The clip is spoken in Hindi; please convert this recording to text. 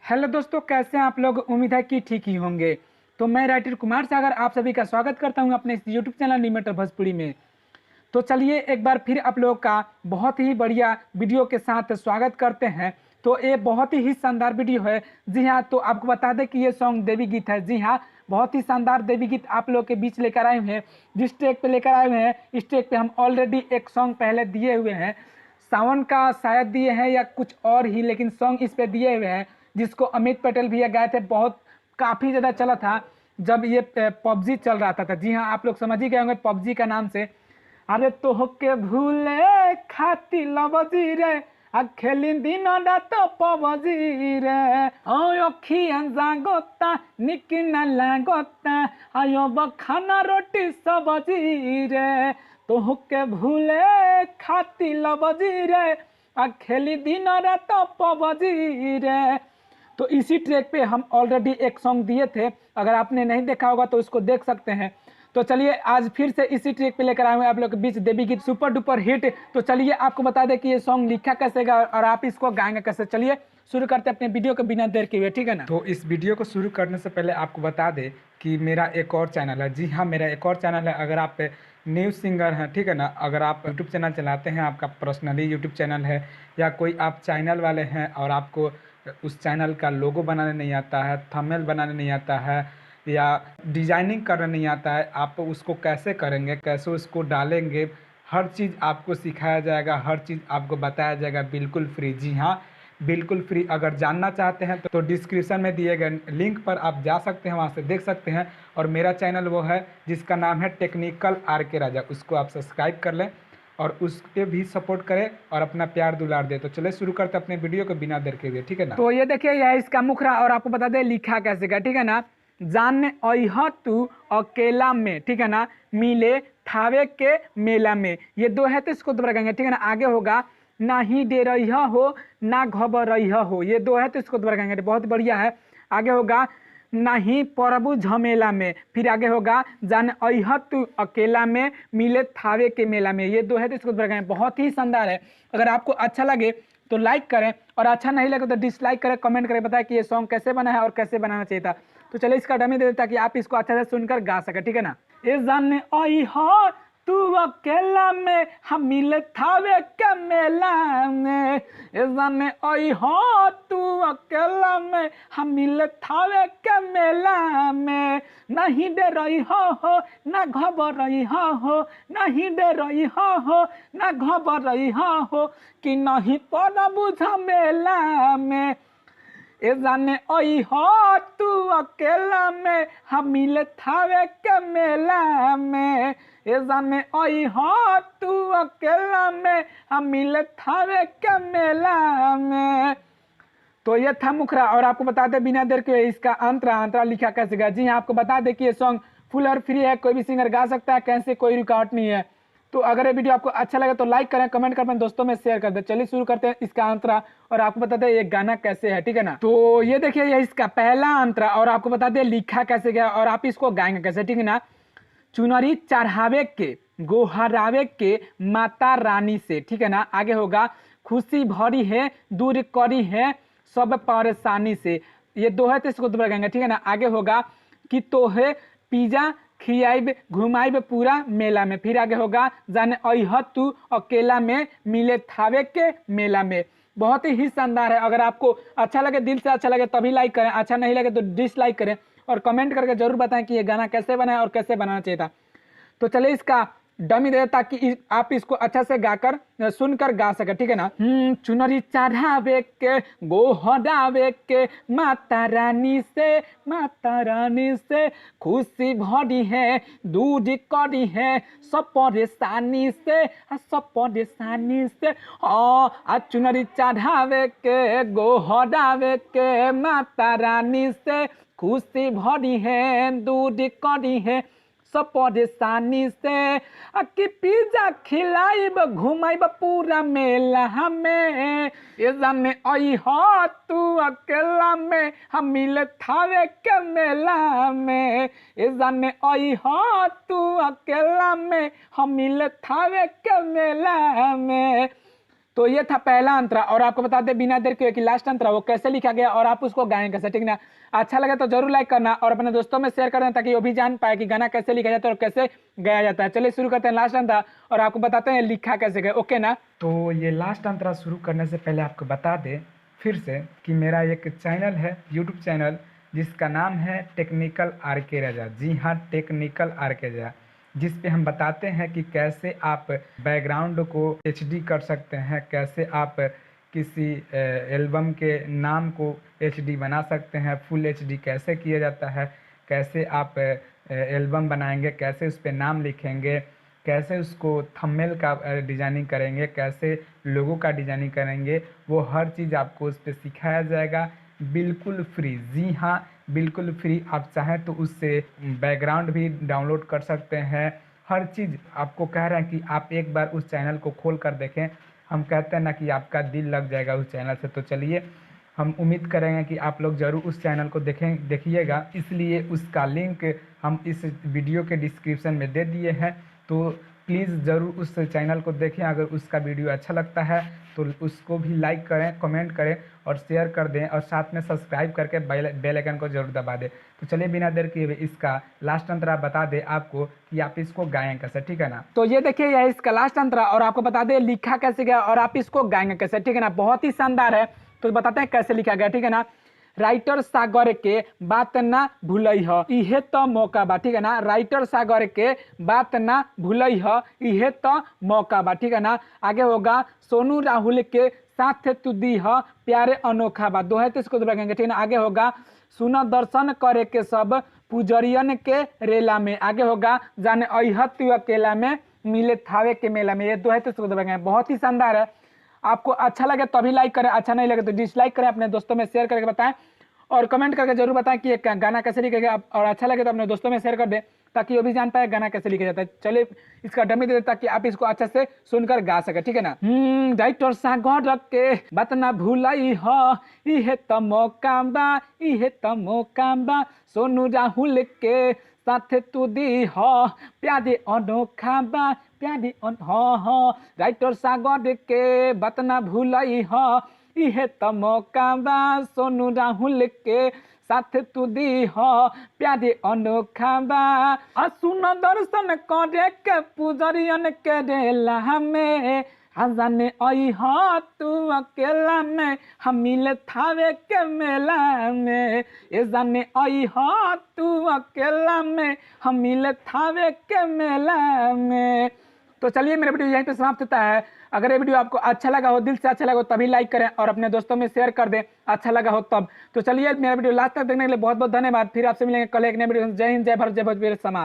हेलो दोस्तों, कैसे हैं आप लोग। उम्मीद है कि ठीक ही होंगे। तो मैं राइटर कुमार सागर आप सभी का स्वागत करता हूं अपने इस यूट्यूब चैनल निमेटर भोजपुरी में। तो चलिए एक बार फिर आप लोग का बहुत ही बढ़िया वीडियो के साथ स्वागत करते हैं। तो ये बहुत ही शानदार वीडियो है। जी हाँ, तो आपको बता दें कि ये सॉन्ग देवी गीत है। जी हाँ, बहुत ही शानदार देवी गीत आप लोग के बीच लेकर आए हुए हैं। जिस ट्रैक पे लेकर आए हुए हैं, इस ट्रैक पे हम ऑलरेडी एक सॉन्ग पहले दिए हुए हैं। सावन का शायद दिए हैं या कुछ और ही, लेकिन सॉन्ग इस पे दिए हुए हैं जिसको अमित पटेल भैया गाए थे। बहुत काफ़ी ज़्यादा चला था जब ये पबजी चल रहा था। जी हाँ, आप लोग समझ ही गए होंगे पबजी का नाम से। अरे तोहके भूले खाती लबजी रे आ खेली दिन रात पबजी रे ओ अखिया जागता निक न लागता आयो बखाना रोटी सब्जी रे तोहके भूले खाती लबजी रे आ खेली दिन रात पबजी रे। तो इसी ट्रैक पे हम ऑलरेडी एक सॉन्ग दिए थे, अगर आपने नहीं देखा होगा तो इसको देख सकते हैं। तो चलिए आज फिर से इसी ट्रैक पे लेकर आए हैं आप लोग के बीच देवी गीत सुपर डुपर हिट। तो चलिए आपको बता दें कि ये सॉन्ग लिखा कैसे गा और आप इसको गाएंगे कैसे। चलिए शुरू करते हैं अपने वीडियो को बिना देर के हुए, ठीक है ना। तो इस वीडियो को शुरू करने से पहले आपको बता दें कि मेरा एक और चैनल है। जी हाँ, मेरा एक और चैनल है। अगर आप न्यूज़ सिंगर हैं, ठीक है ना, अगर आप यूट्यूब चैनल चलाते हैं, आपका पर्सनली यूट्यूब चैनल है या कोई आप चैनल वाले हैं और आपको उस चैनल का लोगो बनाने नहीं आता है, थंबनेल बनाने नहीं आता है या डिजाइनिंग करना नहीं आता है, आप उसको कैसे करेंगे, कैसे उसको डालेंगे, हर चीज़ आपको सिखाया जाएगा, हर चीज़ आपको बताया जाएगा बिल्कुल फ्री। जी हाँ, बिल्कुल फ्री। अगर जानना चाहते हैं तो डिस्क्रिप्शन में दिए गए लिंक पर आप जा सकते हैं, वहाँ से देख सकते हैं। और मेरा चैनल वो है जिसका नाम है टेक्निकल RK राजा, उसको आप सब्सक्राइब कर लें और उस पर भी सपोर्ट करें और अपना प्यार दुलार दे। तो चले शुरू करते अपने वीडियो को बिना देर के हुए, ठीक है ना। तो ये देखिए यह इसका मुखरा और आपको बता दें लिखा कैसे का, ठीक है ना। जान अह तू अकेला में, ठीक है ना, मिले थावे के मेला में। ये दो है तो इसको दोबारा कहेंगे, ठीक है ना। आगे होगा ना ही डे रही हो ना घबर रही हो। ये दो है तो इसको दोबारा कहेंगे, बहुत बढ़िया है। आगे होगा नहीं प्रभु झमेला में। फिर आगे होगा जान अह तू अकेला में मिले थावे के मेला में। ये दो है तो इसको दोबारा कहेंगे, बहुत ही शानदार है। अगर आपको अच्छा लगे तो लाइक करें और अच्छा नहीं लगे तो डिसलाइक करें, कमेंट करें, बताएं कि ये सॉन्ग कैसे बना है और कैसे बनाना चाहिए था। तो चलिए इसका डमी दे देता कि आप इसको अच्छा से सुनकर गा सके, ठीक है ना। ए जाने अह तू अकेला में हम मिले थावे के मेला में। ए जाने अह तू अकेला में हम मिले थावे के मेला में। नहीं डे रही हो ना घबर रही हो, नहीं डे रही हो ना घबर रही हो कि नहीं पड़ा बुझा मेला में। ए जाने अह तू अकेला में हम मिले थावे के मेला में। ए जाने अह तू अकेला में हम मिले थावे के मेला में। तो ये था मुखरा और आपको बता दें बिना देर के इसका अंतरा लिखा कैसे गा। जी हाँ, आपको बता दें कि ये सॉन्ग फुल और फ्री है, कोई भी सिंगर गा सकता है, कैसे कोई रुकावट नहीं है। तो अगर ये वीडियो आपको अच्छा लगे तो लाइक करें, कमेंट करें, दोस्तों में शेयर कर दें। चलिए शुरू करते हैं इसका अंतरा और आपको बता दें ये गाना कैसे है, ठीक है ना। तो ये देखिए ये इसका पहला अंतरा और आपको बता दें लिखा कैसे गया और आप इसको गाएंगे कैसे, ठीक है ना। चुनरी चढ़ावे के गोहरावे के माता रानी से, ठीक है ना। आगे होगा खुशी भरी है दूर करी है सब परेशानी से। ये दो है तो इसको दोबारा कहेंगे, ठीक है ना। आगे होगा कि तोहे पिज्जा खियाइब घुमाइब पूरा मेला में। फिर आगे होगा जाने अह तू अकेला में मिले थावे के मेला में। बहुत ही शानदार है। अगर आपको अच्छा लगे, दिल से अच्छा लगे तभी लाइक करें, अच्छा नहीं लगे तो डिसलाइक करें और कमेंट करके जरूर बताएं कि ये गाना कैसे बना है और कैसे बनाना चाहिए था। तो चलिए इसका डमी दे ताकि आप इसको अच्छा से गाकर सुनकर गा सके, ठीक है ना। चुनरी चढ़ावे के गोहरावे के माता रानी से खुशी भरी है दूर करी है सब परेशानी से सब परेशानी से। आ चुनरी चढ़ावे के गोहरावे के माता रानी से खुशी भरी है दूर करी है सब परेशानी से। कि पिज्जा खिलाइब घुमाइब पूरा मेला हमें। ये जाने अह तू अकेला में हम मिले थावे के मेला में। ये जाने अह तू अकेला में हम मिले थावे के मेला में। तो ये था पहला अंतरा, और आपको बता दें बिना देर के कि लास्ट अंतरा वो कैसे लिखा गया और आप उसको गाएं कैसे, ठीक ना। अच्छा लगे तो जरूर लाइक करना और अपने दोस्तों में शेयर करना ताकि वो भी जान पाए कि गाना कैसे लिखा जाता है और कैसे गाया जाता है। चलिए शुरू करते हैं लास्ट अंतरा और आपको बताते हैं लिखा कैसे गया, ओके ना। तो ये लास्ट अंतरा शुरू करने से पहले आपको बता दें फिर से कि मेरा एक चैनल है, यूट्यूब चैनल, जिसका नाम है टेक्निकल आर के राजा। जी हाँ, टेक्निकल आर के राजा, जिस पे हम बताते हैं कि कैसे आप बैकग्राउंड को एचडी कर सकते हैं, कैसे आप किसी एल्बम के नाम को एचडी बना सकते हैं, फुल एचडी कैसे किया जाता है, कैसे आप एल्बम बनाएंगे, कैसे उस पर नाम लिखेंगे, कैसे उसको थंबनेल का डिजाइनिंग करेंगे, कैसे लोगो का डिजाइनिंग करेंगे, वो हर चीज़ आपको उस पर सिखाया जाएगा बिल्कुल फ्री। जी हाँ, बिल्कुल फ्री। आप चाहें तो उससे बैकग्राउंड भी डाउनलोड कर सकते हैं, हर चीज़ आपको कह रहे हैं कि आप एक बार उस चैनल को खोल कर देखें। हम कहते हैं ना कि आपका दिल लग जाएगा उस चैनल से। तो चलिए, हम उम्मीद करेंगे कि आप लोग ज़रूर उस चैनल को देखिएगा, इसलिए उसका लिंक हम इस वीडियो के डिस्क्रिप्शन में दे दिए हैं। तो प्लीज़ ज़रूर उस चैनल को देखें। अगर उसका वीडियो अच्छा लगता है तो उसको भी लाइक करें, कमेंट करें और शेयर कर दें, और साथ में सब्सक्राइब करके बेल आइकन को जरूर दबा दें। तो चलिए बिना देर किए हुए इसका लास्ट अंतरा बता दें आपको कि आप इसको गाएं कैसे, ठीक है ना। तो ये देखिए, यह इसका लास्ट अंतरा और आपको बता दें लिखा कैसे गया और आप इसको गाएंगे कैसे, ठीक है ना। बहुत ही शानदार है, तो बताते हैं कैसे लिखा गया, ठीक है ना। राइटर सागर के बात ना भूलई ह, इहे तो मौका बा, ठीक है ना। राइटर सागर के बात ना भूलई ह, इहे तो मौका बा, ठीक है ना। आगे होगा सोनू राहुल के साथ तू दी ह, प्यारे अनोखा बा, दोहे तो इसको रखेंगे, ठीक है ना। आगे होगा सुना दर्शन करे के सब पुजरियन के रेला में। आगे होगा जाने अहत तू अकेला में मिले थावे के मेला में। ये दोहे तो इसको रखेंगे। बहुत ही शानदार है। आपको अच्छा लगे तो अभी लाइक करें, अच्छा नहीं लगे तो डिसलाइक करें, अपने दोस्तों में शेयर करके बताएं और कमेंट करके जरूर बताएं कि ये गाना कैसे लिखा गया, और अच्छा लगे तो अपने दोस्तों में शेयर कर दें ताकि वो भी जान पाए गाना कैसे लिखा जाता है। चलिए इसका डमी दे ताकि आप इसको अच्छे से सुनकर गा सके, ठीक है ना। राइटर सागर के बात ना भूलाई ह, इहे त मौका बा, इहे त मौका बा, सोनू राहुल के साथ तू दी ह, प्यारे अनोखा बा, प्यारे राइटर सागर के बात ना भूलई ह, इहे त मौका बा, सोनू राहुल के साथ तू दी ह, प्यारे अनोखा बा, सुन दर्शन करे के पुजरियन के रेला में, जाने आई ह तू अकेला में, हम मिले थावे के मेला में, ये जाने आई ह तू अकेला में, हम मिले थावे के मेला में। तो चलिए मेरा वीडियो यहीं पे समाप्त होता है। अगर ये वीडियो आपको अच्छा लगा हो, दिल से अच्छा लगा हो, तभी लाइक करें और अपने दोस्तों में शेयर कर दें, अच्छा लगा हो तब। तो चलिए मेरा वीडियो लास्ट तक देखने के लिए बहुत बहुत धन्यवाद। फिर आपसे मिलेंगे कल एक नए वीडियो। जय हिंद, जय भारत, जय भोजपुरी समाज।